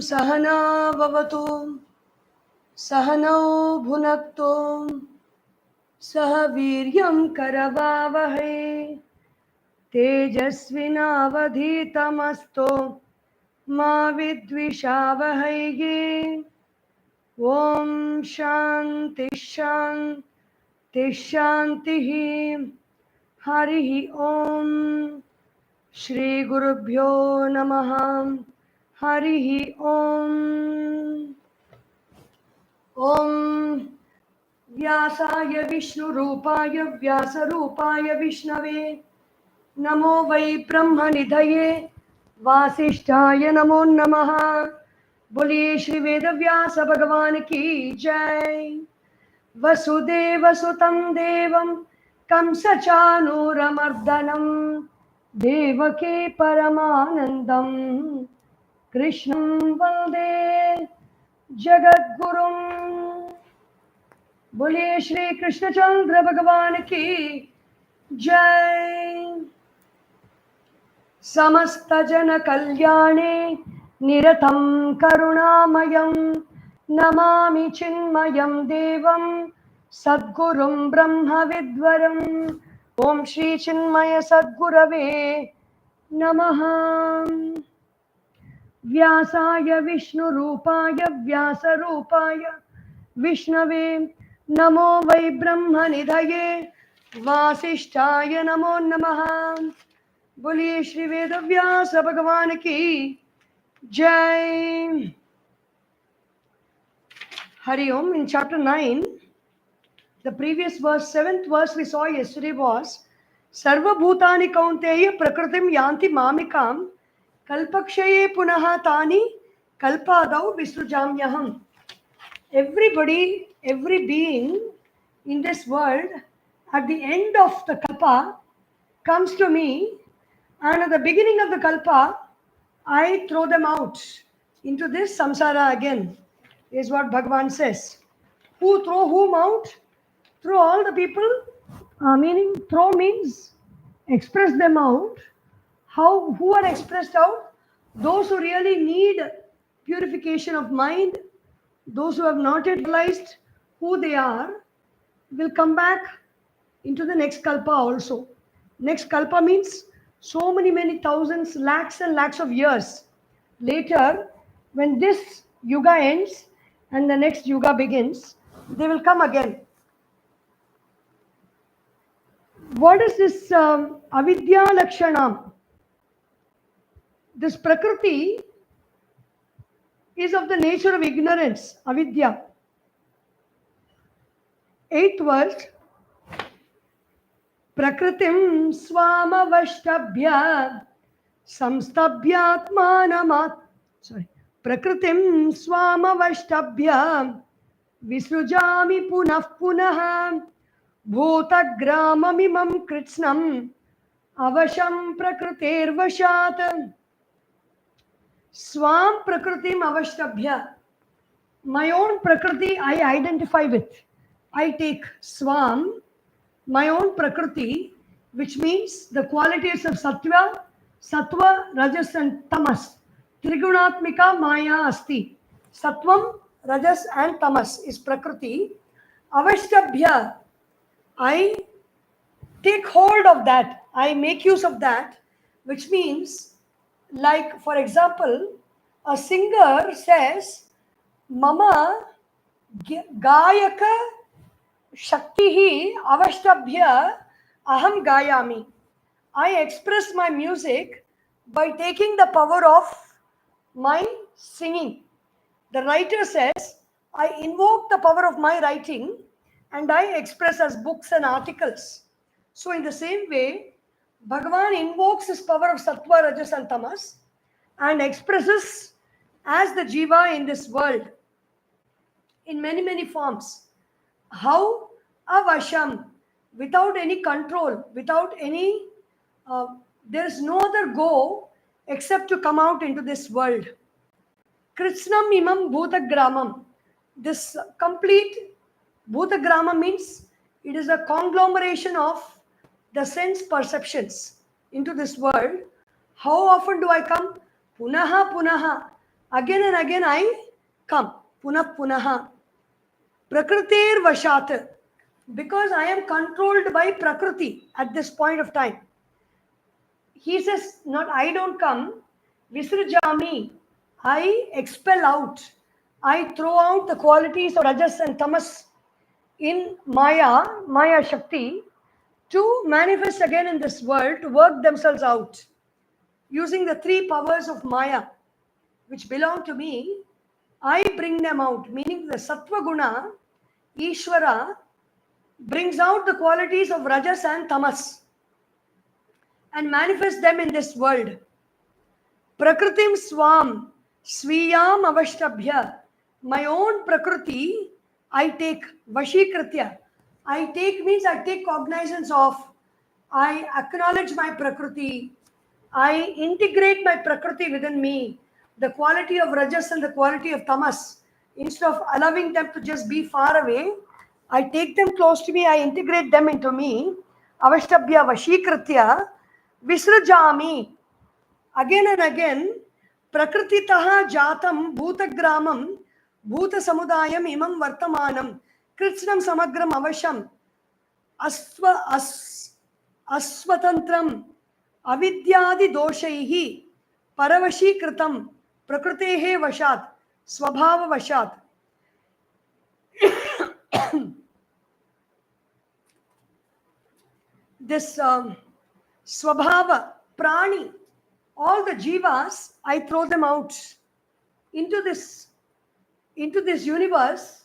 सहना भवतु सहनौ भुनक्तु सह वीर्यं करवावहै तेजस्विनावधीतमस्तु मा विद्विषावहै। ॐ शान्ति शान्ति शान्तिः। हरिः ॐ। श्री गुरुभ्यो नमः। हरिः ॐ। ॐ व्यासाय विष्णुरूपाय व्यासरूपाय विष्णवे नमो वै ब्रह्मनिधये वासिष्ठाय नमो नमः। बोलिए श्री वेदव्यास भगवान की जय। वसुदेवसुतं देवं कंसचानूरमर्दनं देवकी परमानन्दं कृष्णं वन्दे जगद्गुरुं। बोलिए श्री कृष्णचंद्र भगवान की जय। समस्त जन कल्याणे निरतं करुणामयं नमामि चिन्मयं देवं सद्गुरुं ब्रह्मविद्वरं। ओम श्री चिन्मय सद्गुरवे नमः। व्यासाय विष्णुरूपाय व्यासरूपाय विष्णवे नमो वै ब्रह्मनिधये वासिष्ठाय नमो नमः। बोलिए श्री वेदव्यास भगवान की जय। Hari Om. In chapter 9, the previous verse, 7th verse we saw yesterday was Sarva Bhutani Kaunteya Prakritim Yanti Mamikam Kalpakshaye Punaha Tani Kalpadau Visrujamyaham. Everybody, every being in this world, at the end of the kalpa, comes to me, and at the beginning of the kalpa, I throw them out into this samsara again, is what Bhagavan says. Who throw whom out? Throw all the people, meaning throw means express them out. How? Who are expressed out? Those who really need purification of mind, those who have not yet realized who they are, will come back into the next kalpa also. Next kalpa means so many thousands, lakhs and lakhs of years later, when this yuga ends and the next yuga begins, they will come again. What is this avidya lakshanam? This prakriti is of the nature of ignorance, avidya. 8th verse. Prakritim swamavashtabhya samstabhyatmanamat. Prakritim swamavashtabhya visrujami punah punah bhutagramamimam kritsnam avasham prakritirvashat. Swam prakritim avashtabhya. My own prakriti I identify with. I take swam, my own prakriti, which means the qualities of sattva, rajas and tamas. Trigunatmika maya asti. Sattvam, rajas and tamas is prakriti. Avashtabhya. I take hold of that. I make use of that, which means, like for example, a singer says, Mama gayaka shaktihi avashtabhya aham gayami. I express my music by taking the power of my singing. The writer says, I invoke the power of my writing and I express as books and articles. So in the same way, Bhagavan invokes his power of sattva, rajas and tamas and expresses as the jiva in this world in many forms. How? Avasham, without any control, without any, there is no other go except to come out into this world. Kritsnam imam bhutagramam. This complete bhutagrama means it is a conglomeration of the sense perceptions into this world. How often do I come? Punaha punaha. Again and again I come. Punah punaha. Prakritir vashat. Because I am controlled by Prakriti at this point of time. He says, not I don't come. Visrajami. I expel out. I throw out the qualities of Rajas and Tamas in Maya Shakti, to manifest again in this world, to work themselves out using the three powers of Maya, which belong to me. I bring them out, meaning the Sattva Guna, Ishvara, brings out the qualities of Rajas and Tamas and manifests them in this world. Prakritim Swam, Swiyam Avashtabhya. My own Prakriti, I take Vashikritya. I take means I take cognizance of, I acknowledge my Prakriti, I integrate my Prakriti within me, the quality of Rajas and the quality of Tamas. Instead of allowing them to just be far away, I take them close to me, I integrate them into me. Avashtabhya Vashikritya, Visrajami. Again and again, Prakrititaha Jatam Bhutagramam Bhuta Samudayam Imam Vartamanam Kritsnam Samagram Avasham Asvatantram Avidyadi Doshaihi Paravashi Kritam Prakritehe Vashat Swabhava Vashat. This Swabhava, Prani, all the jivas, I throw them out into this universe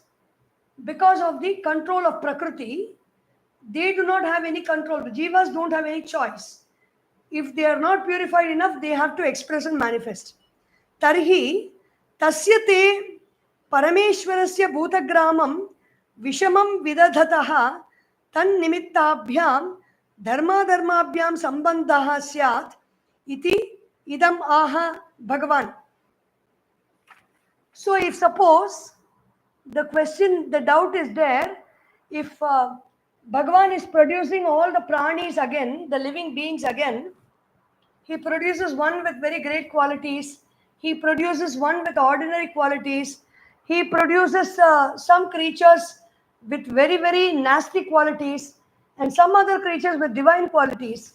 because of the control of Prakriti. They do not have any control. The jivas don't have any choice. If they are not purified enough, they have to express and manifest. Tarhi tasyate parameshwarasya bhutagramam vishamam vidadhataha tan nimittabhyam dharmabhyam sambandhaha syat iti idam aha Bhagavan. So if suppose the question, the doubt is there, if Bhagavan is producing all the pranis again, the living beings again, he produces one with very great qualities, he produces one with ordinary qualities, he produces some creatures with very, very nasty qualities, and some other creatures with divine qualities.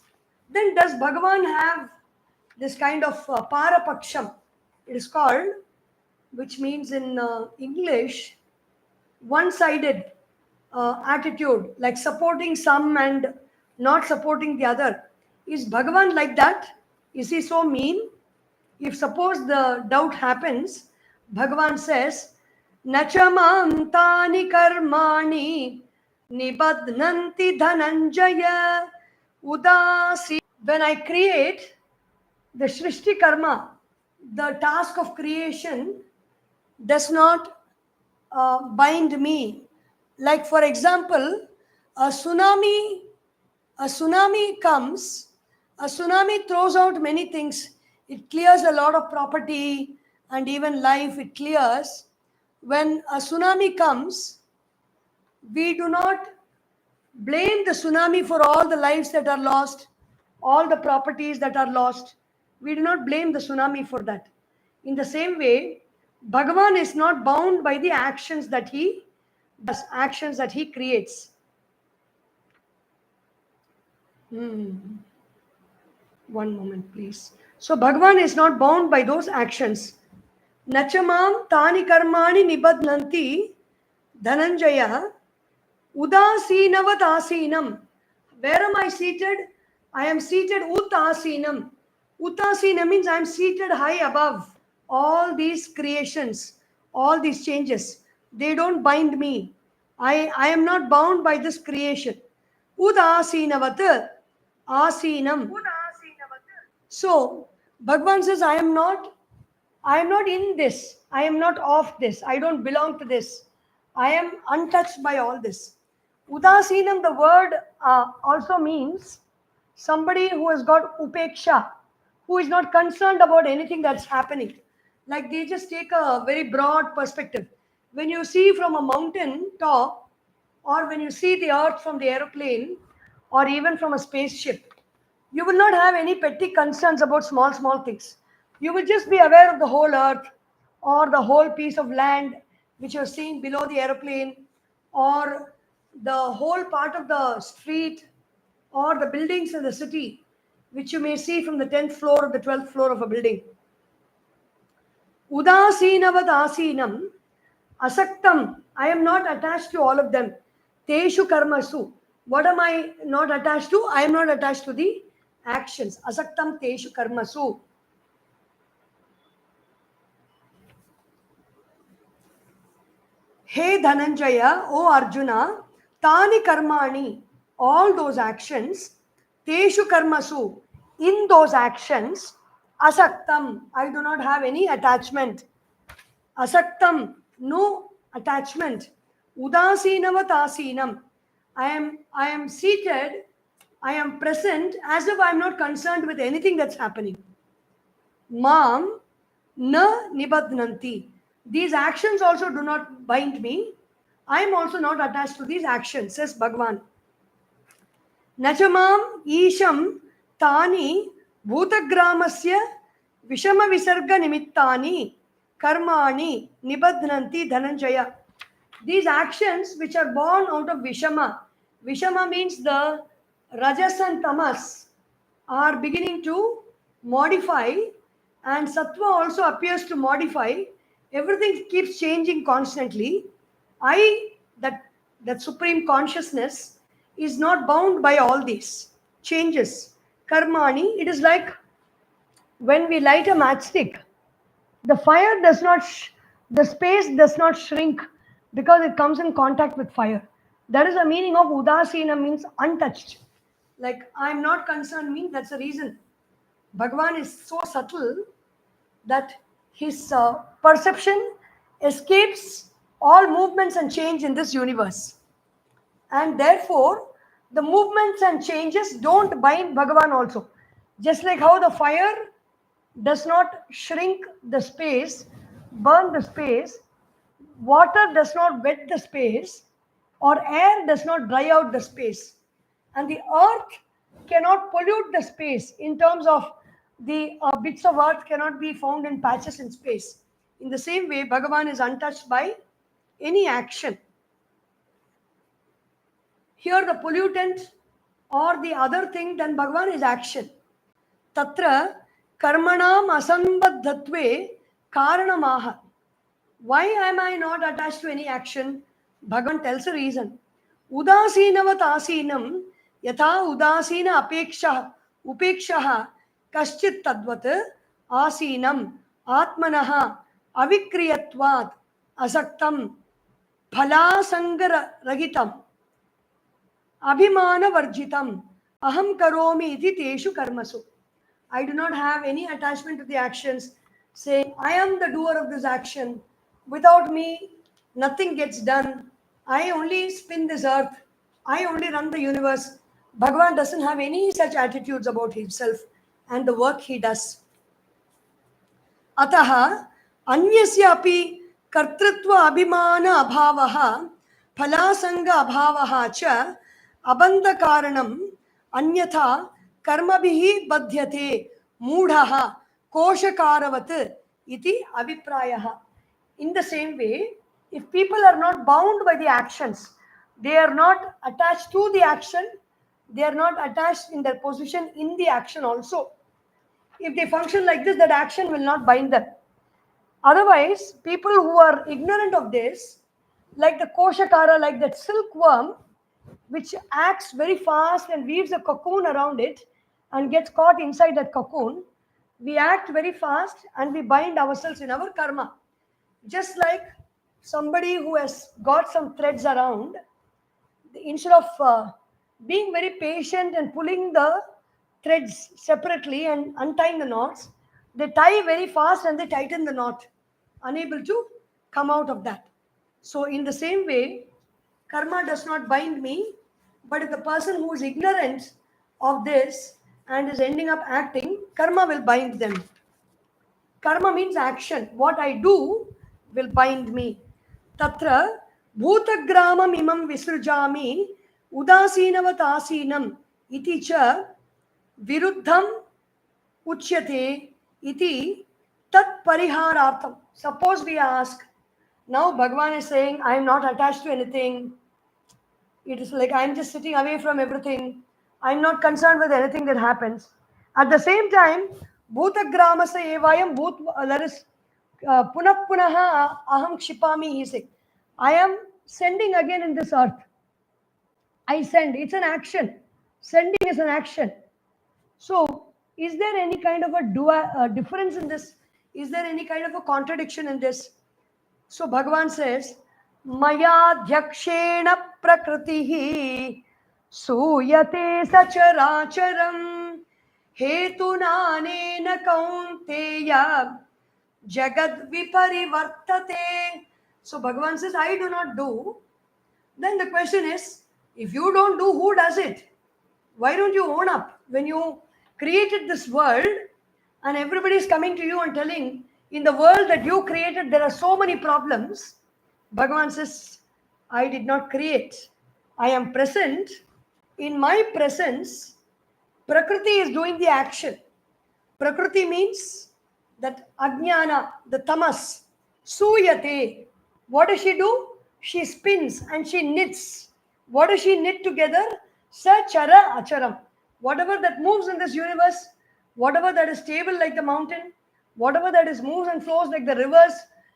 Then does Bhagavan have this kind of parapaksham, it is called, which means in English, one-sided attitude, like supporting some and not supporting the other. Is Bhagavan like that? Is he so mean? If suppose the doubt happens, Bhagavan says, Nachamam tani karmani nibadnanti dhananjaya udasi. When I create the Srishti Karma, the task of creation does not bind me. Like for example, a tsunami comes, a tsunami throws out many things. It clears a lot of property and even life it clears. When a tsunami comes, we do not blame the tsunami for all the lives that are lost, all the properties that are lost. We do not blame the tsunami for that. In the same way, Bhagavan is not bound by the actions that he does, actions that he creates. One moment, please. So Bhagavan is not bound by those actions. Nachamam tani karmani nibadnanti dhananjaya udasinavat asinam. Where am I seated? I am seated utasinam. Utasina means I am seated high above all these creations, all these changes. They don't bind me. I am not bound by this creation. Udasinavat asinam. So Bhagavan says, I am not in this. I am not of this. I don't belong to this. I am untouched by all this. Udasinam, the word also means somebody who has got upeksha, who is not concerned about anything that's happening. Like they just take a very broad perspective. When you see from a mountain top, or when you see the earth from the aeroplane, or even from a spaceship, you will not have any petty concerns about small things. You will just be aware of the whole earth, or the whole piece of land which you're seeing below the aeroplane, or the whole part of the street, or the buildings in the city, which you may see from the 10th floor or the 12th floor of a building. Udasinavad asinam asaktam. I am not attached to all of them. Teshu karmasu. What am I not attached to? I am not attached to the actions. Asaktam teshu karmasu. Hey Dhananjaya, O Arjuna, Tani Karmani, all those actions, Teshu Karmasu, in those actions, Asaktam, I do not have any attachment. Asaktam, no attachment. Udasinava tasinam, I am seated, I am present as if I am not concerned with anything that's happening. Mam na nibadnanti. These actions also do not bind me. I am also not attached to these actions, says Bhagavan. Nachamam isham tani bhutagramasya vishama visarga nimittani karmani nibadnanti dhananjaya. These actions which are born out of Vishama. Vishama means the Rajas and Tamas are beginning to modify, and Sattva also appears to modify. Everything keeps changing constantly. That supreme consciousness, is not bound by all these changes. Karmani, it is like when we light a matchstick, the fire does not, the space does not shrink because it comes in contact with fire. That is the meaning of Udasina, means untouched. Like, I'm not concerned means that's the reason. Bhagavan is so subtle that his perception escapes all movements and change in this universe. And therefore, the movements and changes don't bind Bhagavan also. Just like how the fire does not shrink the space, burn the space, water does not wet the space, or air does not dry out the space. And the earth cannot pollute the space in terms of the bits of earth cannot be found in patches in space. In the same way, Bhagavan is untouched by any action. Here the pollutant or the other thing than Bhagavan is action. Tatra karmanam asambadhatve karanamaha. Why am I not attached to any action? Bhagavan tells a reason. Udasinavat asinam yatha udasina upekshaha kaschit tadvat asinam atmanaha avikriyatvat asaktam phalasangara ragitam abhimana varjitam aham karomi iti teshu karmasu. I do not have any attachment to the actions, saying, I am the doer of this action. Without me, nothing gets done. I only spin this earth. I only run the universe. Bhagavan doesn't have any such attitudes about himself and the work he does. Ataha anyasya api kartritva abhimana abhavaha phalasanga abhavaha cha abandha karanam anyatha karmabhihi badhyate moodhaha koshakaravat iti abhiprayaha. In the same way, if people are not bound by the actions, they are not attached to the action, they are not attached in their position in the action also. If they function like this, that action will not bind them. Otherwise, people who are ignorant of this, like the koshakara, like that silkworm, which acts very fast and weaves a cocoon around it and gets caught inside that cocoon, we act very fast and we bind ourselves in our karma. Just like somebody who has got some threads around, instead of being very patient and pulling the threads separately and untying the knots, they tie very fast and they tighten the knot, unable to come out of that. So in the same way, karma does not bind me, but if the person who is ignorant of this and is ending up acting, karma will bind them. Karma means action. What I do will bind me. Tatra bhutagramam imam visrujami udasinavat asinam iti cha viruddham uchyate iti Tat pariharartham. Suppose we ask, now Bhagavan is saying, I am not attached to anything. It is like I am just sitting away from everything. I am not concerned with anything that happens. At the same time, Bhutagramasa evayam bhut, that is punah punaha aham kshipami, he said. I am sending again in this earth. I send. It's an action. Sending is an action. So, is there any kind of a difference in this? Is there any kind of a contradiction in this? So, Bhagavan says, Maya dhyakshena prakritihi suyate sacharacharam hetunanena kaunteya jagad viparivartate. So, Bhagavan says, I do not do. Then the question is, if you don't do, who does it? Why don't you own up? When you created this world and everybody is coming to you and telling, in the world that you created, there are so many problems. Bhagavan says, I did not create. I am present. In my presence, Prakriti is doing the action. Prakriti means that Ajnana, the tamas, suyate. What does she do? She spins and she knits. What does she knit together? Sachara acharam. Whatever that moves in this universe, whatever that is stable like the mountain, whatever that is moves and flows like the rivers,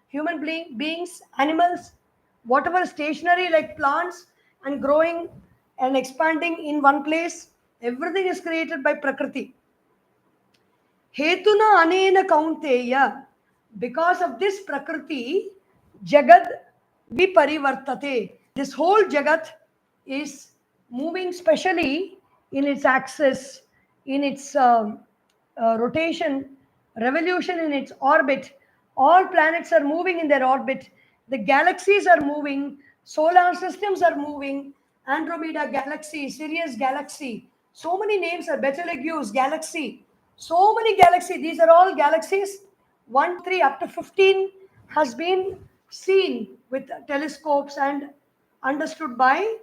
human beings, animals, whatever is stationary like plants and growing and expanding in one place, everything is created by Prakriti. Hetuna anena kaunteya. Because of this Prakriti, Jagad viparivartate. This whole Jagat is moving specially in its axis, in its rotation, revolution in its orbit. All planets are moving in their orbit. The galaxies are moving. Solar systems are moving. Andromeda galaxy, Sirius galaxy. So many names are Betelgeuse galaxy. So many galaxies. These are all galaxies. 1, 3, up to 15 has been seen with telescopes and understood by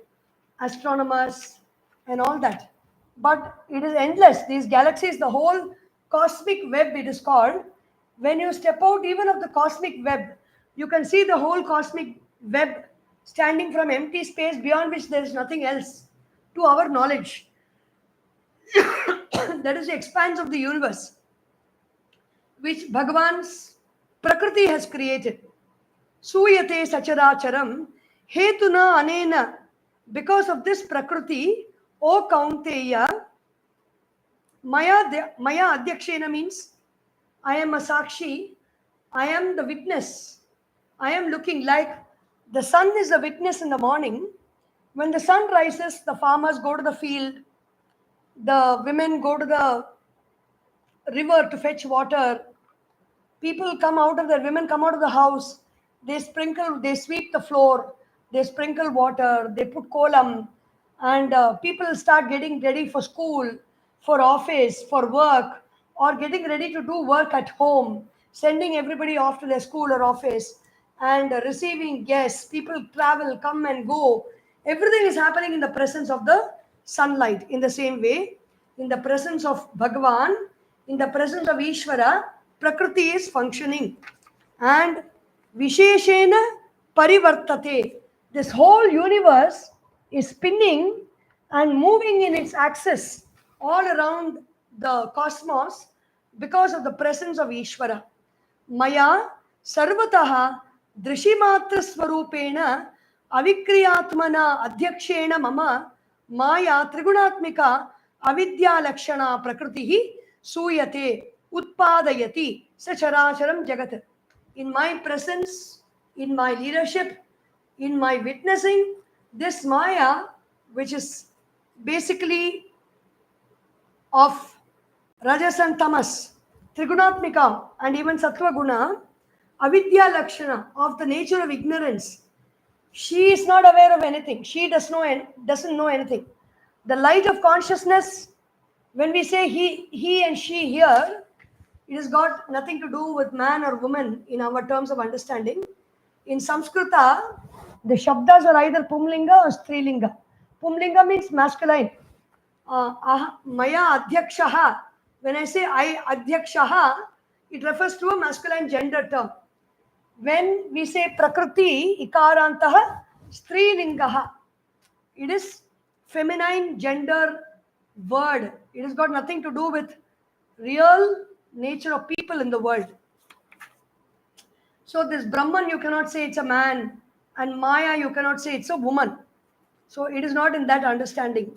astronomers and all that. But it is endless. These galaxies, the whole cosmic web, it is called. When you step out even of the cosmic web, you can see the whole cosmic web standing from empty space beyond which there is nothing else to our knowledge. That is the expanse of the universe, which Bhagavan's Prakriti has created. Suyate sacharacharam hetuna anena. Because of this Prakriti, O Kaunteya, Maya adhyakshena means I am a sakshi, I am the witness. I am looking like the sun is a witness in the morning. When the sun rises, the farmers go to the field, the women go to the river to fetch water. People come out of the women come out of the house. They sweep the floor, they sprinkle water, they put kolam, and people start getting ready for school, for office, for work, or getting ready to do work at home, sending everybody off to their school or office, and receiving guests. People travel, come and go. Everything is happening in the presence of the sunlight. In the same way, in the presence of Bhagavan, in the presence of Ishvara, Prakriti is functioning. And Visheshena Parivartate. This whole universe is spinning and moving in its axis all around the cosmos because of the presence of Ishvara. Maya sarvataha drishimattra swarupena avikriyatmana adhyakshena mama maya trigunatmika avidya lakshana prakritihi suyate utpadayati sacharacharam jagat. In my presence, in my leadership, in my witnessing, this Maya, which is basically of Rajas and Tamas, Trigunatmika, and even Sattva Guna, Avidya Lakshana, of the nature of ignorance. She is not aware of anything. She doesn't know anything. The light of consciousness, when we say he and she here, it has got nothing to do with man or woman in our terms of understanding. In Sanskrita, the Shabdas are either Pumlinga or Strilinga. Pumlinga means masculine. Maya Adhyakshaha. When I say I Adhyakshaha, it refers to a masculine gender term. When we say Prakriti, Ikarantaha, Strilingaha, it is feminine gender word. It has got nothing to do with real nature of people in the world. So this Brahman, you cannot say it's a man, and Maya, you cannot say it's a woman. So it is not in that understanding.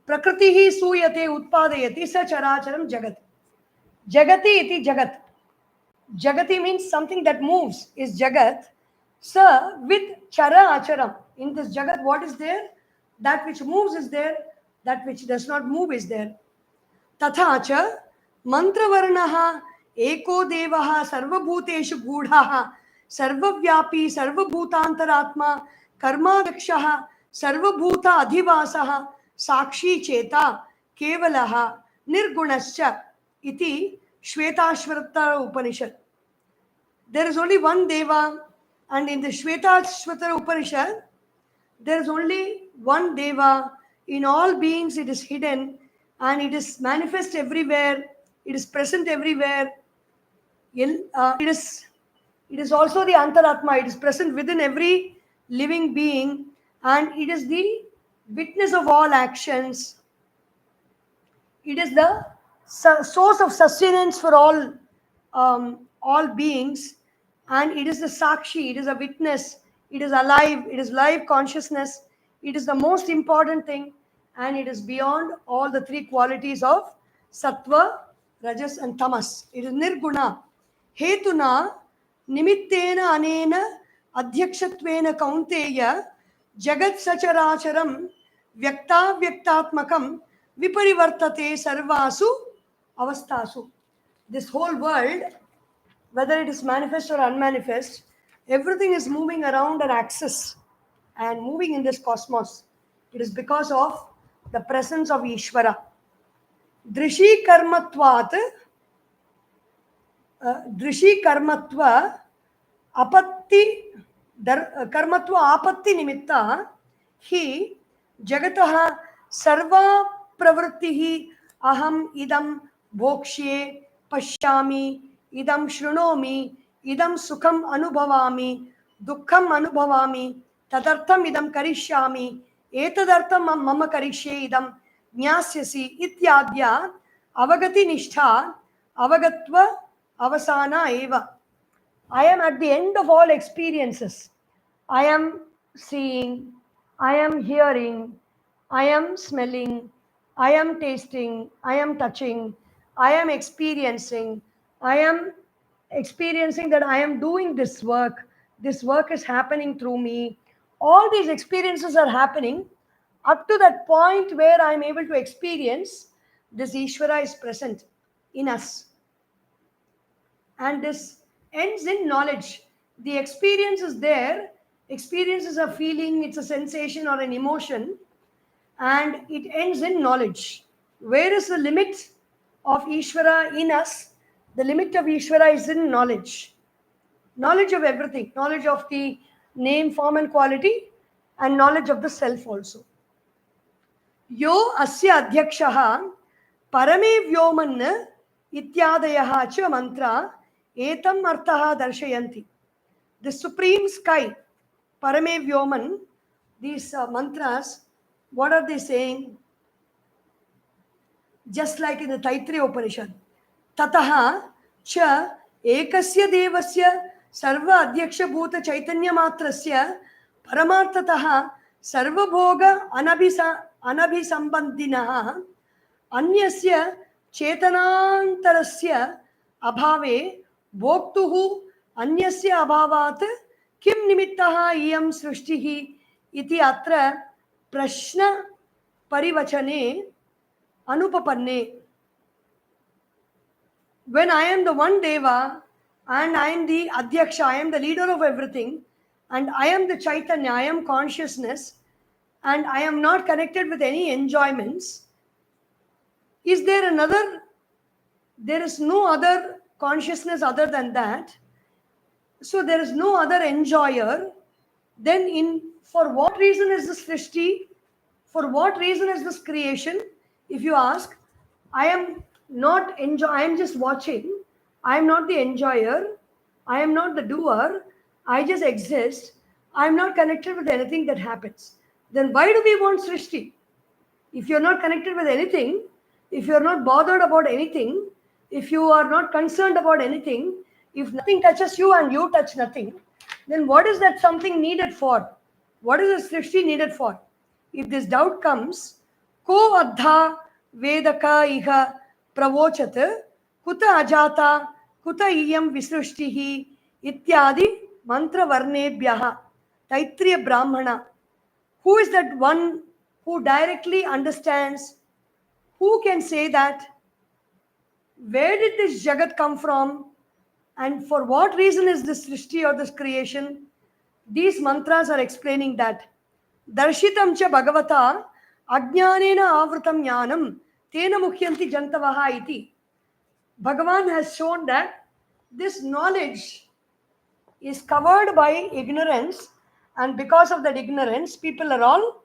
Prakritihi suyate utpadayati sa characharam jagat. Jagati iti jagat. Jagati means something that moves is jagat. Sa with chara acharam. In this jagat, what is there? That which moves is there. That which does not move is there. तथा च मंत्रवर्णः एको देवः सर्वभूतेषु गूढः सर्वव्यापी सर्वभूतान्तरात्मा कर्माध्यक्षः सर्वभूत अधिवासः साक्षी चेता केवलः निर्गुणश्च इति श्वेताश्वतर उपनिषद. There is only one Deva, and in the Shvetashvatara Upanishad there is only one Deva. In all beings it is hidden, and it is manifest everywhere, it is present everywhere. It is also the Antaratma, it is present within every living being, and it is the witness of all actions. It is the source of sustenance for all beings, and it is the Sakshi, it is a witness, it is alive, it is live consciousness, it is the most important thing, and it is beyond all the three qualities of Sattva, Rajas and Tamas. It is Nirguna. Hetuna nimittena anena adhyakshatvena kaunteya jagat sacharacharam vyakta vyaktatmakam viparivartate sarvasu avastasu. This whole world, whether it is manifest or unmanifest, everything is moving around an axis and moving in this cosmos. It is because of the presence of Ishvara. Drishi karmatvat, drishi karmatva apatti karmatva apatti nimitta hi jagataha sarva pravrittihi aham idam bhokshye pashyami idam shrunomi idam sukham anubhavami dukkham anubhavami tadartham idam karishyami etadartham mama karishye idam jnasyasi ityadya avagati nishtha avagatva avasana eva. I am at the end of all experiences. I am seeing, I am hearing, I am smelling, I am tasting, I am touching, I am experiencing that I am doing this work is happening through me. All these experiences are happening up to that point where I am able to experience this Ishvara is present in us. And this ends in knowledge. The experience is there. Experience is a feeling, it's a sensation or an emotion, and it ends in knowledge. Where is the limit of Ishvara in us? The limit of Ishvara is in knowledge. Knowledge of everything. Knowledge of the name, form and quality, and knowledge of the self also. Yo asya adhyakshaha parame vyoman ityadayaha cha mantra etam artaha darshayanti. The supreme sky, parame vyoman, these mantras, what are they saying? Just like in the Taittiriya Upanishad. Tataha cha ekasya devasya sarva adhyaksha bhuta chaitanya matrasya paramartataha sarva bhoga anabhisambandinaha anyasya chetanantarasya abhave bhoktuhu anyasya abhavat kim nimittaha iyam srishtihi iti atra prashna parivachane anupapanne. When I am the one Deva and I am the Adhyaksha, I am the leader of everything, and I am the Chaitanya, I am consciousness, and I am not connected with any enjoyments, is there another? There is no other consciousness other than that. So there is no other enjoyer. Then for what reason is this Srishti? For what reason is this creation? If you ask, I am not enjoy. I am just watching. I am not the enjoyer. I am not the doer. I just exist. I am not connected with anything that happens. Then why do we want Srishti? If you're not connected with anything, if you're not bothered about anything, if you are not concerned about anything, if nothing touches you and you touch nothing, then what is that something needed for? What is the Srishti needed for? If this doubt comes, ko adha vedaka iha pravochat kuta ajata kuta iyam visrushtihi ityadi mantra varnebhyaha taitriya brahmana. Who is that one who directly understands? Who can say that? Where did this Jagat come from? And for what reason is this Srishti or this creation? These mantras are explaining that. Darshitam cha bhagavata ajnanena avrutam jnanam tena mukhyanti jantavaha iti. Bhagavan has shown that this knowledge is covered by ignorance, and because of that ignorance, people are all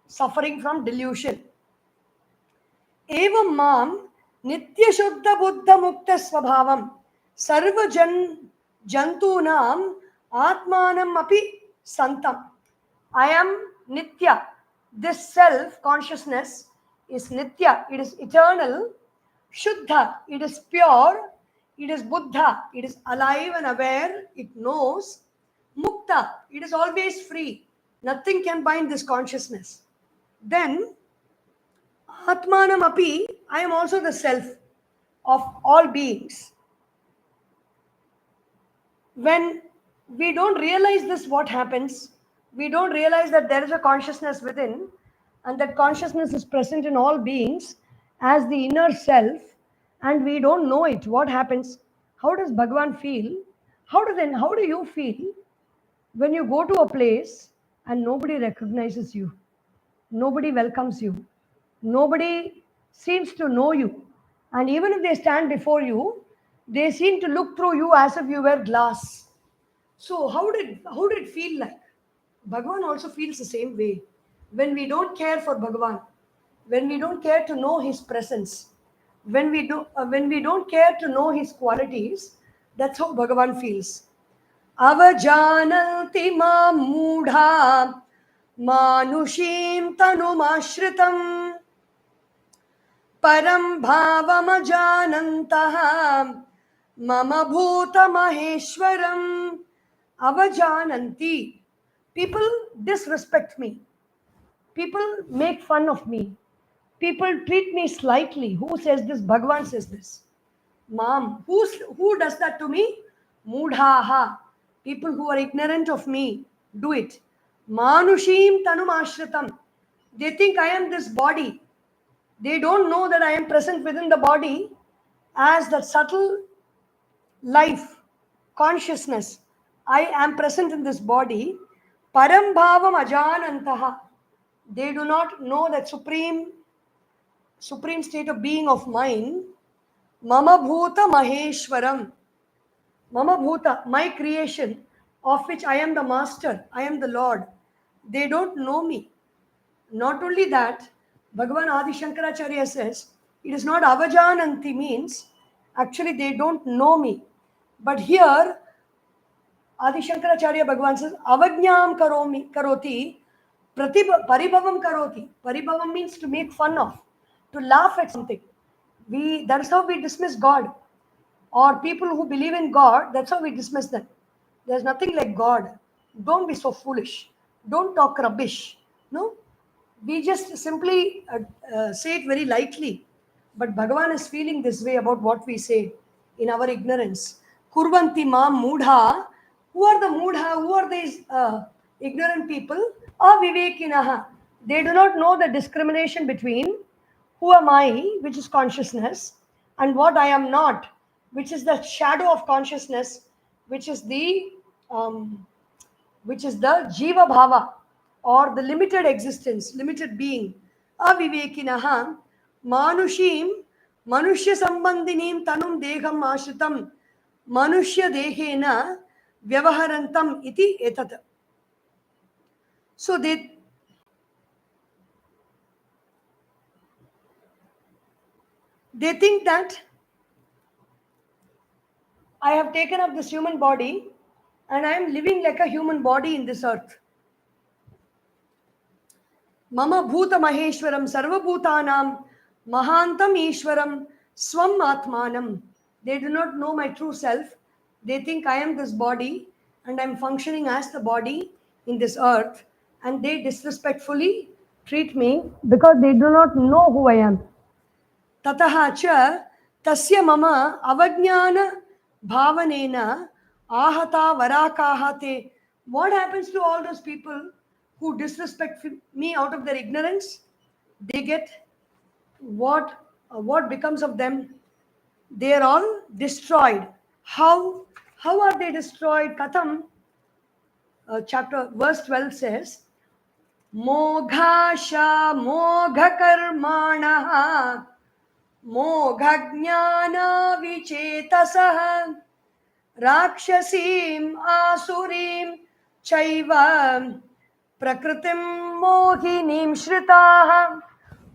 suffering from delusion. एवं माम नित्य शुद्ध बुद्ध मुक्त स्वभावम सर्व जंतूनाम आत्मानम अपि संतम. I am nitya. This self consciousness is nitya. It is eternal. Shuddha, it is pure. It is buddha, it is alive and aware. It knows. Mukta, it is always free. Nothing can bind this consciousness. Then Atmanam api, I am also the self of all beings. When we don't realize this, what happens? We don't realize that there is a consciousness within, and that consciousness is present in all beings as the inner self, and we don't know it. What happens? How does Bhagavan feel? How do you feel when you go to a place and nobody recognizes you? Nobody welcomes you. Nobody seems to know you. And even if they stand before you, they seem to look through you as if you were glass. So how did it feel like? Bhagavan also feels the same way. When we don't care for Bhagavan, when we don't care to know his presence, when we don't care to know his qualities, that's how Bhagavan feels. Avajananti ma mudha manushim tanumashritam param bhavamajānantah mama bhuta maheshwaram. Avajananti. People disrespect me. People make fun of me. People treat me slightly. Who says this? Bhagavan says this. Mom, who does that to me? Mudhaha. People who are ignorant of me do it. Manushim tanum ashritam. They think I am this body. They don't know that I am present within the body as the subtle life, consciousness. I am present in this body. Param bhavam ajanantaha. They do not know that supreme state of being of mine. Mama bhuta maheshwaram. Mama bhuta, my creation, of which I am the master, I am the Lord. They don't know me. Not only that, Bhagavan Adisankaracharya says, it is not avajananti means, actually they don't know me. But here, Adisankaracharya Bhagavan says, avajñam karoti, paribhavam karoti. Paribhavam means to make fun of, to laugh at something. That's how we dismiss God. Or people who believe in God, that's how we dismiss them. There's nothing like God. Don't be so foolish. Don't talk rubbish. No? We just simply say it very lightly. But Bhagavan is feeling this way about what we say in our ignorance. Kurvanti mam mudha. Who are the mudha? Who are these ignorant people? Avivekinaha. They do not know the discrimination between who am I, which is consciousness, and what I am not, which is the shadow of consciousness, which is the jiva bhava, or the limited existence, limited being. Avivekinaha manushim manushya sambandhinim tanum deham ashritam manushya dehena vyavaharantam iti etat. So they think that I have taken up this human body and I am living like a human body in this earth. Mama Bhuta Maheshwaram Sarvabhutanam Mahantam Ishwaram Swam Atmanam. They do not know my true self. They think I am this body and I am functioning as the body in this earth, and they disrespectfully treat me because they do not know who I am. Tataha cha tasya mama avajnana bhavanena ahata varakahate. What happens to all those people who disrespect me out of their ignorance? They get what becomes of them? They are all destroyed. How are they destroyed? Katham chapter verse 12 says, Moghasha moghakarmanaha मोघज्ञाना विचेतसः राक्षसीम् आसुरीं चैव प्रकृतिं मोहिनीं श्रिताः.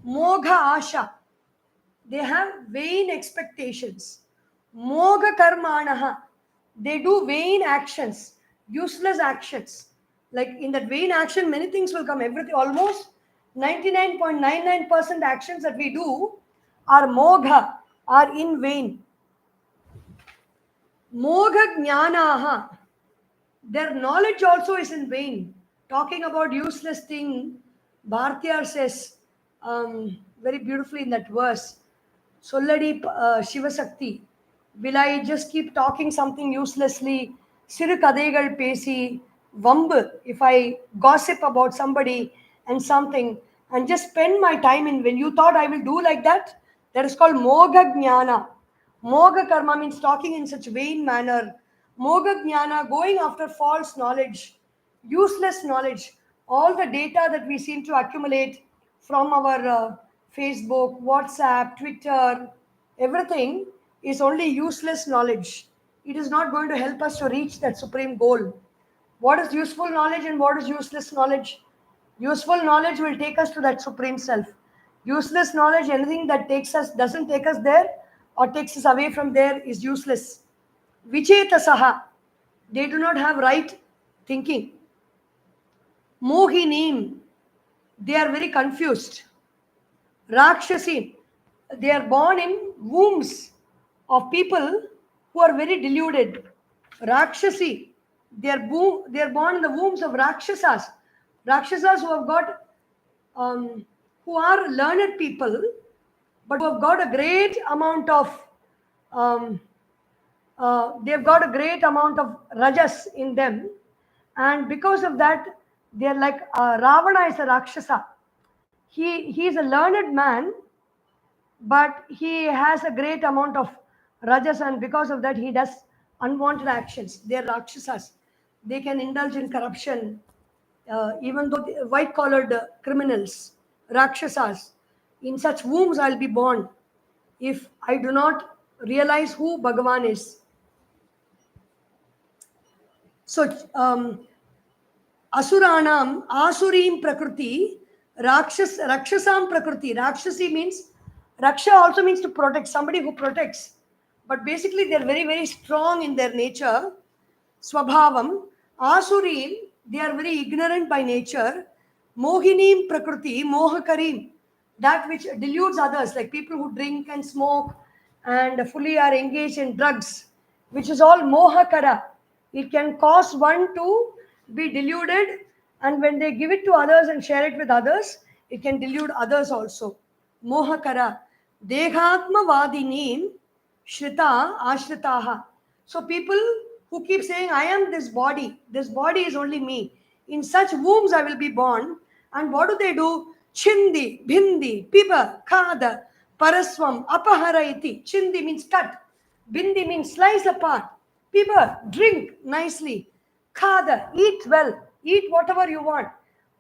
Mogha asha, they have vain expectations. Mogha karmanaha, they do vain actions, useless actions. Like in that vain action, many things will come. Everything, almost 99.99% actions that we do are mogha, are in vain. Mogha jnanaha, their knowledge also is in vain. Talking about useless thing, Bhartiyar says very beautifully in that verse, Solladi Shivasakti, will I just keep talking something uselessly? Siru kadegal pesi, vambu, if I gossip about somebody and something and just spend my time in, when you thought I will do like that, that is called Mogha Jnana. Mogha karma means talking in such vain manner. Mogha Jnana, going after false knowledge, useless knowledge. All the data that we seem to accumulate from our Facebook, WhatsApp, Twitter, everything is only useless knowledge. It is not going to help us to reach that supreme goal. What is useful knowledge and what is useless knowledge? Useful knowledge will take us to that supreme self. Useless knowledge, anything that takes us, doesn't take us there or takes us away from there, is useless. Vichetasaha, they do not have right thinking. Mohinim, they are very confused. Rakshasi, they are born in wombs of people who are very deluded. Rakshasi, they are born in the wombs of Rakshasas. Rakshasas who have got, who are learned people, but who have got a great amount of, they've got a great amount of rajas in them, and because of that, they're like Ravana is a Rakshasa. He is a learned man, but he has a great amount of rajas, and because of that, he does unwanted actions. They are Rakshasas. They can indulge in corruption, even though white-collared criminals, Rakshasas. In such wombs, I'll be born if I do not realize who Bhagavan is. So, Asuranam, Asurim Prakriti, Rakshasam Prakriti. Rakshasi means, Raksha also means to protect, somebody who protects. But basically, they're very, very strong in their nature. Swabhavam, Asurim, they are very ignorant by nature. Mohinim Prakriti, Mohakarim, that which deludes others, like people who drink and smoke and fully are engaged in drugs, which is all Mohakara. It can cause one to be deluded, and when they give it to others and share it with others, it can delude others also. Mohakara. Dehatma vadinim shrita ashritaha. So people who keep saying, I am this body is only me. In such wombs I will be born. And what do? Chindi, bhindi, piba, khada, paraswam, apaharaiti. Chindi means cut. Bindi means slice apart. Piba, drink nicely. Khada, eat well. Eat whatever you want.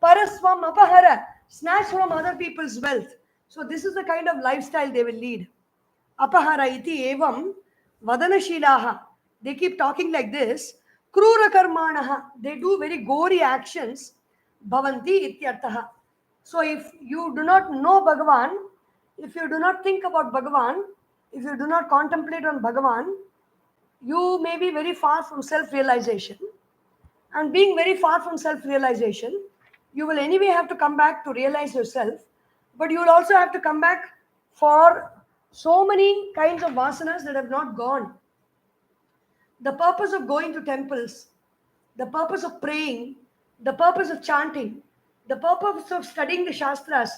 Paraswam, apahara, snatch from other people's wealth. So this is the kind of lifestyle they will lead. Apahara iti evam vadanashilaha. They keep talking like this. Krura karmanaha. They do very gory actions. Bhavanti ityartaha. So if you do not know Bhagavan, if you do not think about Bhagavan, if you do not contemplate on Bhagavan, you may be very far from self-realization. And being very far from self-realization, you will anyway have to come back to realize yourself, but you will also have to come back for so many kinds of vasanas that have not gone. The purpose of going to temples, the purpose of praying, the purpose of chanting, the purpose of studying the Shastras,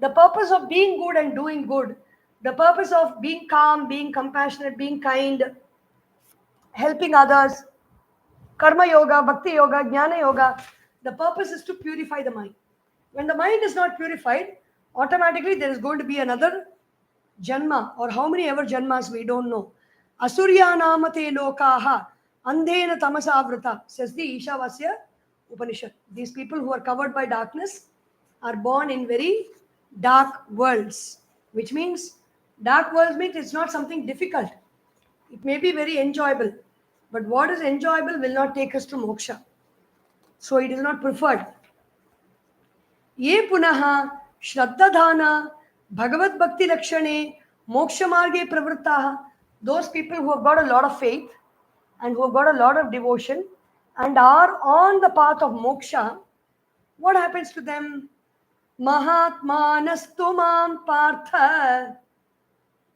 the purpose of being good and doing good, the purpose of being calm, being compassionate, being kind, helping others, karma yoga, bhakti yoga, jnana yoga, the purpose is to purify the mind. When the mind is not purified, automatically there is going to be another janma, or how many ever janmas we don't know. Asurya namate lokaha andhena tamasavrata, says the Ishavasya Upanishad. These people who are covered by darkness are born in very dark worlds, which means dark worlds means it's not something difficult. It may be very enjoyable, but what is enjoyable will not take us to moksha. So it is not preferred. Ye punaha shraddhadhana bhagavad bhakti lakshane moksha marge pravrittaha. Those people who have got a lot of faith and who have got a lot of devotion and are on the path of moksha, what happens to them? Mahatmanastu mam partha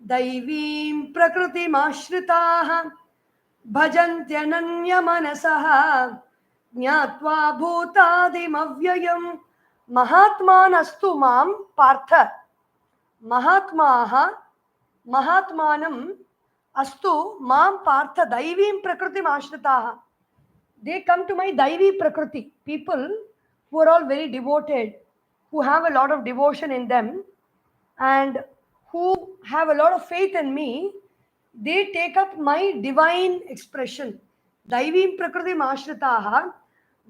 daivim prakritimashritah bhajantyananya manasaha jnatva bhutadim avyayam. Mahatmanastu mam partha. Mahatmaha Mahatmanam astu mam partha daivim prakritim ashritaha. They come to my daivi prakriti. People who are all very devoted, who have a lot of devotion in them, and who have a lot of faith in me, they take up my divine expression. Daivim prakritim ashritaha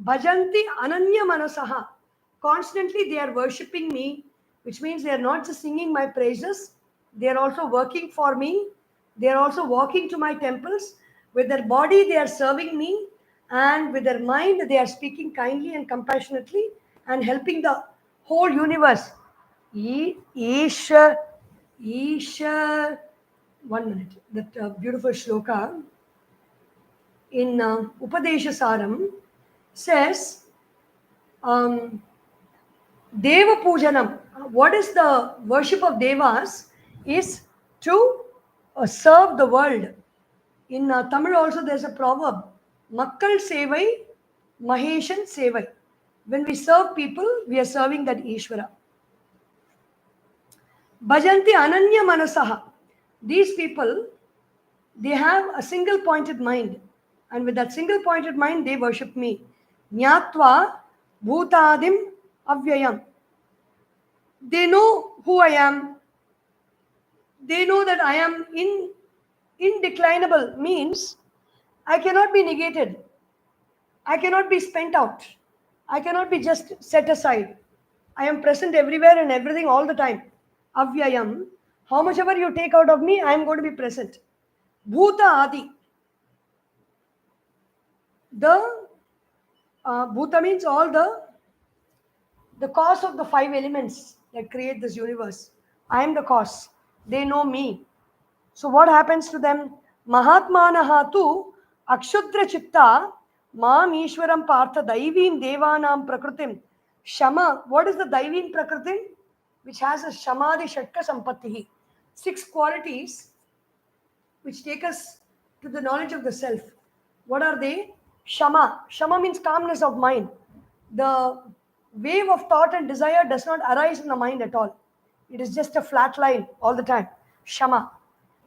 bhajanti ananya manasaha. Constantly they are worshipping me, which means they are not just singing my praises, they are also working for me, they are also walking to my temples. With their body they are serving me, and with their mind they are speaking kindly and compassionately and helping the whole universe. Isha, Isha, 1 minute, that beautiful shloka in Upadesha Saram says, Deva Pujanam. What is the worship of Devas? Is to serve the world. In Tamil also there's a proverb, Makkal Sevai, Maheshan Sevai. When we serve people, we are serving that Ishvara. Bhajanti Ananya Manasaha. These people, they have a single pointed mind. And with that single pointed mind, they worship me. Jnatva Bhutadim Avyayam. They know who I am. They know that I am indeclinable, means I cannot be negated. I cannot be spent out. I cannot be just set aside. I am present everywhere and everything all the time. Avyayam. How much ever you take out of me, I am going to be present. Bhuta Adi. The Bhuta means all the cause of the 5 elements that create this universe. I am the cause. They know me. So what happens to them? Mahatmanaha tu akshudra chitta mam ishwaram partha daivim devanam prakritim. Shama. What is the daivim prakritim? Which has a shamadhi shatka sampattihi. 6 qualities which take us to the knowledge of the self. What are they? Shama. Shama means calmness of mind. The wave of thought and desire does not arise in the mind at all. It is just a flat line all the time. Shama.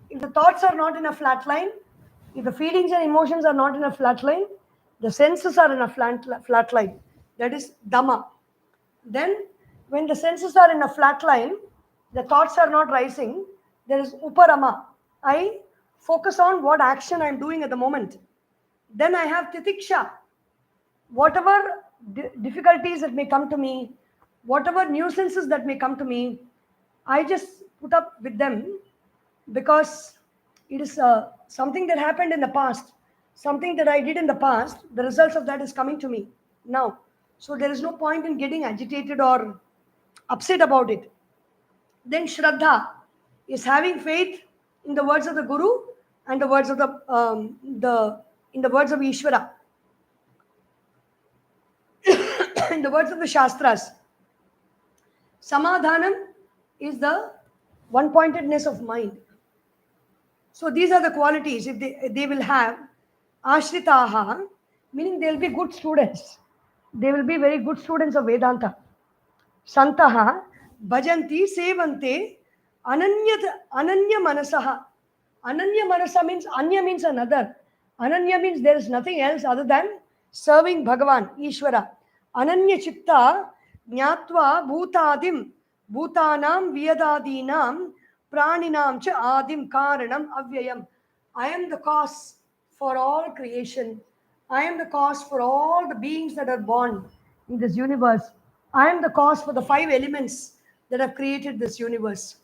If the thoughts are not in a flat line, if the feelings and emotions are not in a flat line, the senses are in a flat line. That is Dhamma. Then, when the senses are in a flat line, the thoughts are not rising, there is Uparama. I focus on what action I am doing at the moment. Then I have Titiksha. Whatever difficulties that may come to me, whatever nuisances that may come to me, I just put up with them because it is something that happened in the past, something that I did in the past. The results of that is coming to me now. So there is no point in getting agitated or upset about it. Then Shraddha is having faith in the words of the Guru and the words of in the words of Ishvara, in the words of the Shastras, Samadhanam is the one-pointedness of mind. So these are the qualities. If they will have ashritaha, meaning they will be good students. They will be very good students of Vedanta. Santaha, bhajanti, sevante, ananya manasaha. Ananya manasa means, anya means another. Ananya means there is nothing else other than serving Bhagavan, Ishvara. Ananya chitta, jnatva bhutadim, bhutanam vyadadinam, praninam cha adim karanam avyayam. I am the cause for all creation. I am the cause for all the beings that are born in this universe. I am the cause for the 5 elements that have created this universe.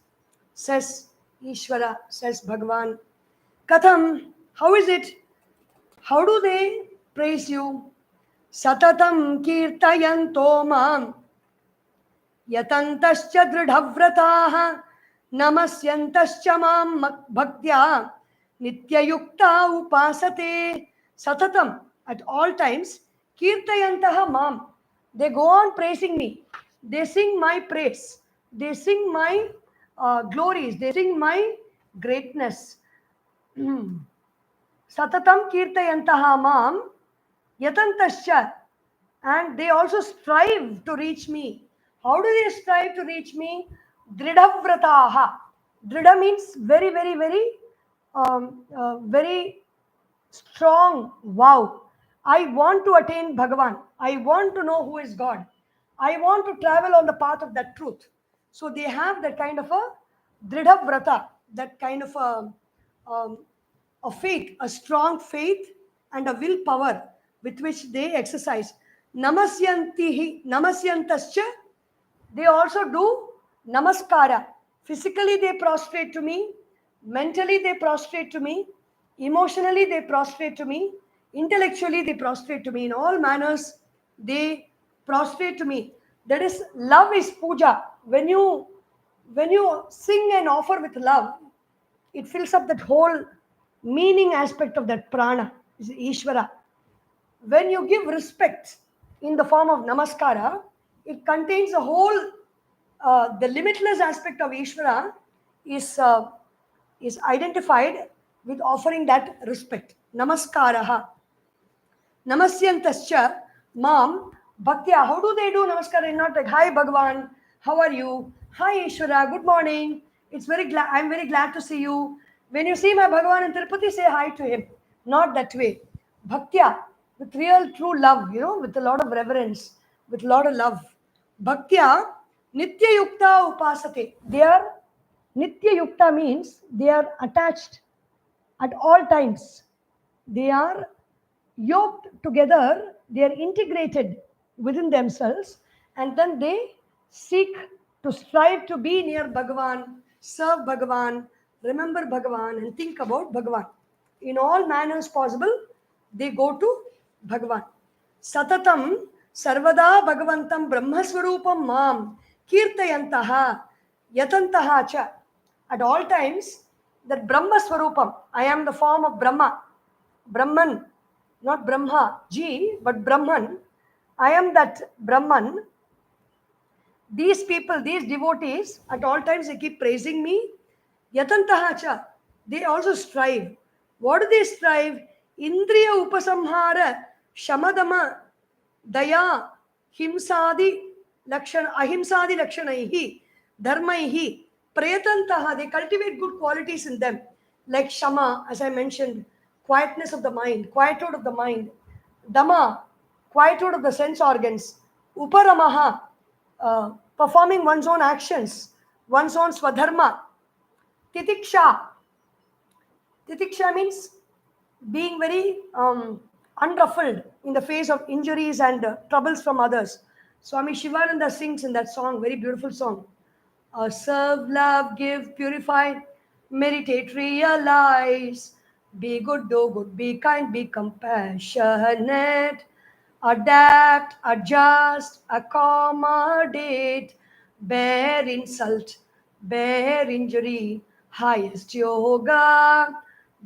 Says Ishvara, says Bhagavan. Katham, how is it? How do they praise you? Satatam kirtayanto mam yatantascha dridhavrataha namasyantascha mam bhaktya nityayukta upasate. Satatam, at all times, kirtayantaha mam. They go on praising me. They sing my praise. They sing my glories. They sing my greatness. Satatam kirtayantaha mam yatantascha, and they also strive to reach me. How do they strive to reach me? Dridhavrataha. Dridha means very, very, very strong vow. I want to attain Bhagavan. I want to know who is God. I want to travel on the path of that truth. So they have that kind of a dridhavrata, that kind of a faith, a strong faith and a willpower with which they exercise. Namasyantascha, they also do namaskara. Physically they prostrate to me, mentally they prostrate to me, emotionally they prostrate to me, intellectually they prostrate to me. In all manners they prostrate to me. That is, love is puja. When you sing and offer with love, it fills up that whole meaning aspect of that prana, is Ishvara. When you give respect in the form of namaskara, it contains a whole, the limitless aspect of Ishvara is identified with offering that respect. Namaskaraha. Namasyantascha mam bhaktya. How do they do namaskara? Not like, hi Bhagavan, how are you? Hi Ishvara, good morning. I'm very glad to see you. When you see my Bhagavan in Tirupati, say hi to him. Not that way. Bhaktya, with real true love, with a lot of reverence, with a lot of love. Bhaktya nitya yukta upasate. They are, nitya yukta means they are attached at all times. They are yoked together, they are integrated within themselves, and then they seek to strive to be near Bhagavan, serve Bhagavan, remember Bhagavan, and think about Bhagavan. In all manners possible, they go to Bhagavan. Satatam sarvada Bhagavantam Brahmaswarupam mam kirtayantaha yatantaha cha. At all times, that Brahma Swarupam, I am the form of Brahma, Brahman, not Brahma ji, but Brahman. I am that Brahman. These people, these devotees, at all times they keep praising me. Yatantaha cha, they also strive. What do they strive? Indriya upasamhara shamadama daya himsadi ahimsadi lakshanaihi dharmaihi prayatantaha. They cultivate good qualities in them, like shama, as I mentioned, quietness of the mind, quietude of the mind. Dhamma, quietude of the sense organs. Uparamaha, performing one's own actions, one's own swadharma. Titiksha. Titiksha means being very unruffled in the face of injuries and troubles from others. Swami Shivananda sings in that song, very beautiful song. Serve, love, give, purify, meditate, realize. Be good, do good, be kind, be compassionate. Adapt, adjust, accommodate, bear insult, bear injury. Highest yoga,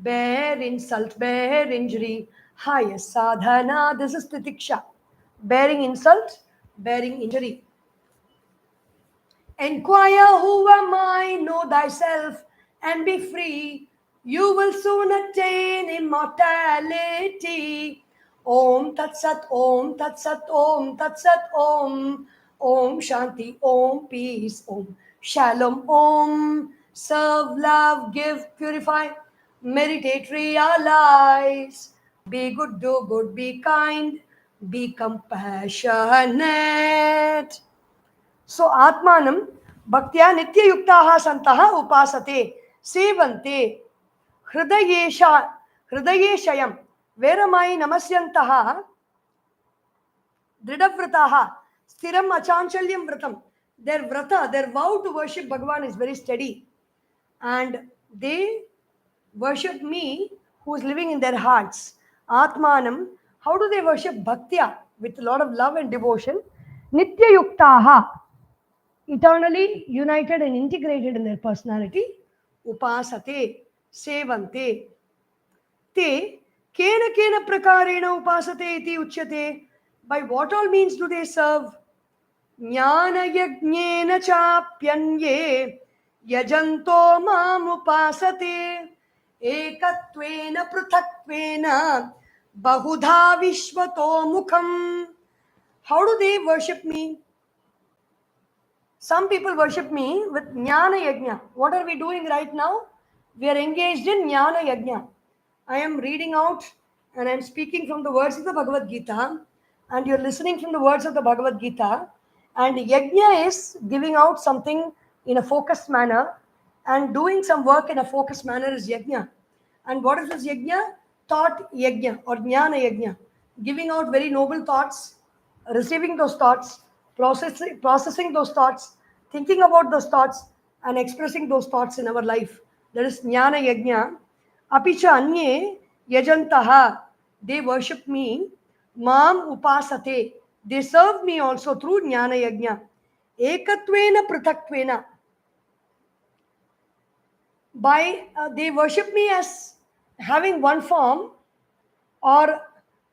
bear insult, bear injury, highest sadhana. This is titiksha. Bearing insult, bearing injury. Enquire who am I, know thyself, and be free. You will soon attain immortality. Om Tat Sat, Om Tat Sat, Om Tat Sat, Om. Om Shanti, Om Peace, Om Shalom, Om. Serve, love, give, purify, meditate, realize. Be good, do good, be kind, be compassionate. So Atmanam Bhaktya Nityayuktaha Santaha Upasate Sevante Hridayeshayam Veramai Namasyantaha Dridavrataha Stiram Achanchalyam Vratam. Their vrata, their vow to worship Bhagavan is very steady. And they worship me who is living in their hearts. Atmanam, how do they worship Bhaktya? With a lot of love and devotion. Nityayuktaha, eternally united and integrated in their personality. Upasate, sevante. Te, kena kena prakarena upasate iti uchyate. By what all means do they serve? Jnana yajnena chapyanye yajanto mam upasate ekatvena pruthatvena bahudha vishvato mukham. How do they worship me? Some people worship me with Jnana Yajna. What are we doing right now? We are engaged in Jnana Yajna. I am reading out and I am speaking from the words of the Bhagavad Gita, and you are listening from the words of the Bhagavad Gita. And Yajna is giving out something in a focused manner, and doing some work in a focused manner is Yajna. And what is this Yajna? Thought Yajna or Jnana Yajna. Giving out very noble thoughts, receiving those thoughts, processing those thoughts, thinking about those thoughts, and expressing those thoughts in our life. That is Jnana Yajna. Apicha Anye Yajantaha. They worship me. Mam Upasate. They serve me also through Jnana Yajna. Ekatvena Pruthatvena. They worship me as having one form, or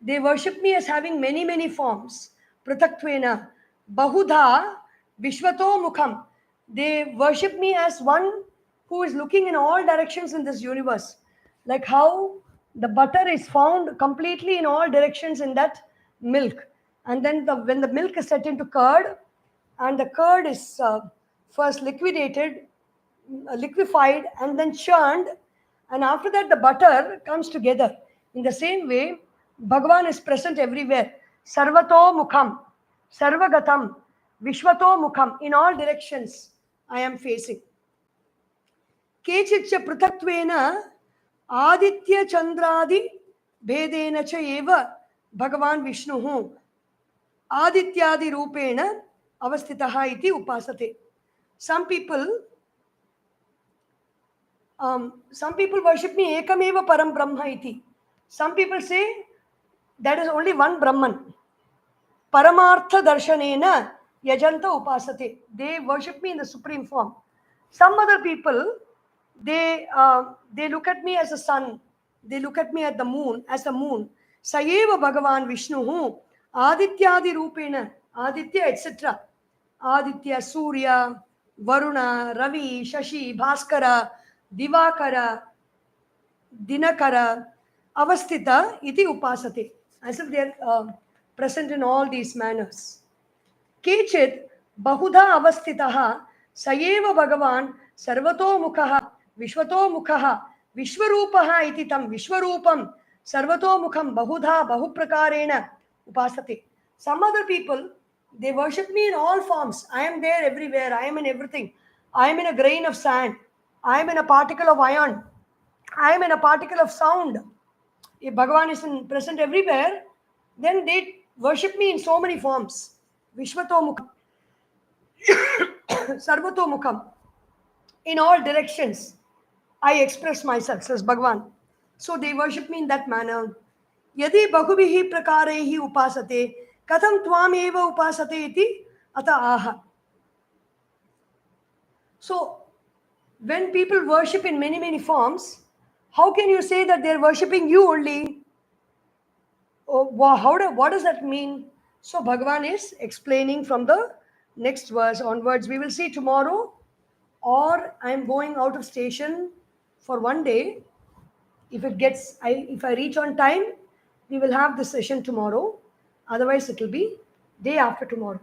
they worship me as having many, many forms. Pratatvena, Bahudha, Vishvato Mukham. They worship me as one who is looking in all directions in this universe. Like how the butter is found completely in all directions in that milk. And then when the milk is set into curd, and the curd is first liquefied, and then churned, and after that the butter comes together. In the same way, Bhagavan is present everywhere. Sarvato Mukham, Sarvagatam, Vishvato Mukham. In all directions I am facing. Kechitcha Prutatvena Aditya Chandradi Bhedena cha eva Bhagavan Vishnuhu Adityadi Rupena Avastitaha iti upasate. Some people worship me Ekameva Param Brahma iti. Some people say that is only one Brahman. Paramartha Darshanena Yajanta Upasate. They worship me in the supreme form. Some other people, they look at me as a sun. They look at me as the moon. Sayeva Bhagavan Vishnuhu Adityadi Rupena. Aditya, etc. Aditya, Surya, Varuna, Ravi, Shashi, Bhaskara, Divakara, Dinakara, Avastita, iti upasate. As if they are present in all these manners. Kechit, Bahudha Avastitaha, Sayeva Bhagavan, Sarvato Mukhaha, Vishvato Mukhaha, Vishwarupaha iti tam Vishwarupam, Sarvato Mukham, Bahudha, Bahuprakarena, upasate. Some other people, they worship me in all forms. I am there everywhere. I am in everything. I am in a grain of sand. I am in a particle of iron. I am in a particle of sound. If Bhagavan is present everywhere, then they worship me in so many forms. Vishvato Mukham, Sarvato Mukham. In all directions, I express myself, says Bhagavan. So they worship me in that manner. Yadi Bahubihi Prakarehi Upasate, Katham Twameva Upasate iti Ata Aha. So, when people worship in many, many forms, How can you say that they're worshipping you only? Oh, what does that mean? So Bhagavan is explaining from the next verse onwards. We will see tomorrow, or I'm going out of station for one day. If I reach on time, we will have the session tomorrow. Otherwise, it will be day after tomorrow.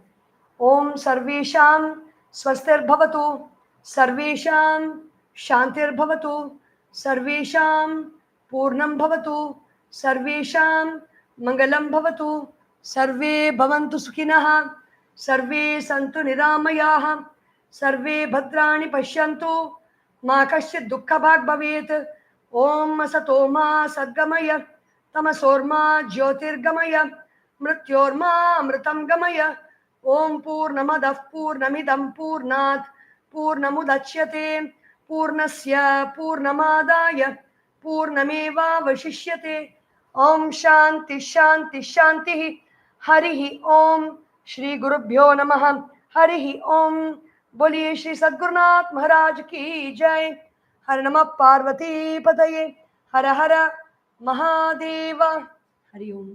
Om Sarvesham Swastir Bhavatu, Sarvesham Shantir Bhavatu, Sarvesham Purnam Bhavatu, Sarvesham Mangalam Bhavatu, Sarve Bhavantu Sukhinah, Sarve Santu Niramayaha, Sarve Bhadrani Pashyantu, Ma Kasyit Dukkha Bhag Bhavet. ओम असतोमा सद्गमय तमसोर्मा ज्योतिर्गमय मृत्योर्मा अमृतं गमय ओम पूर्णमदः पूर्णमिदं पूर्णात् पूर्णमुदच्यते पूर्णस्य पूर्णमादाय पूर्णमेवावशिष्यते ओम शांति शांति शांति हरि ओम श्री गुरुभ्यो नमः हरि ओम बोलिए श्री सद्गुरुनाथ महाराज की जय हर नमः पार्वती पतये हर हर महादेव हरि ओम।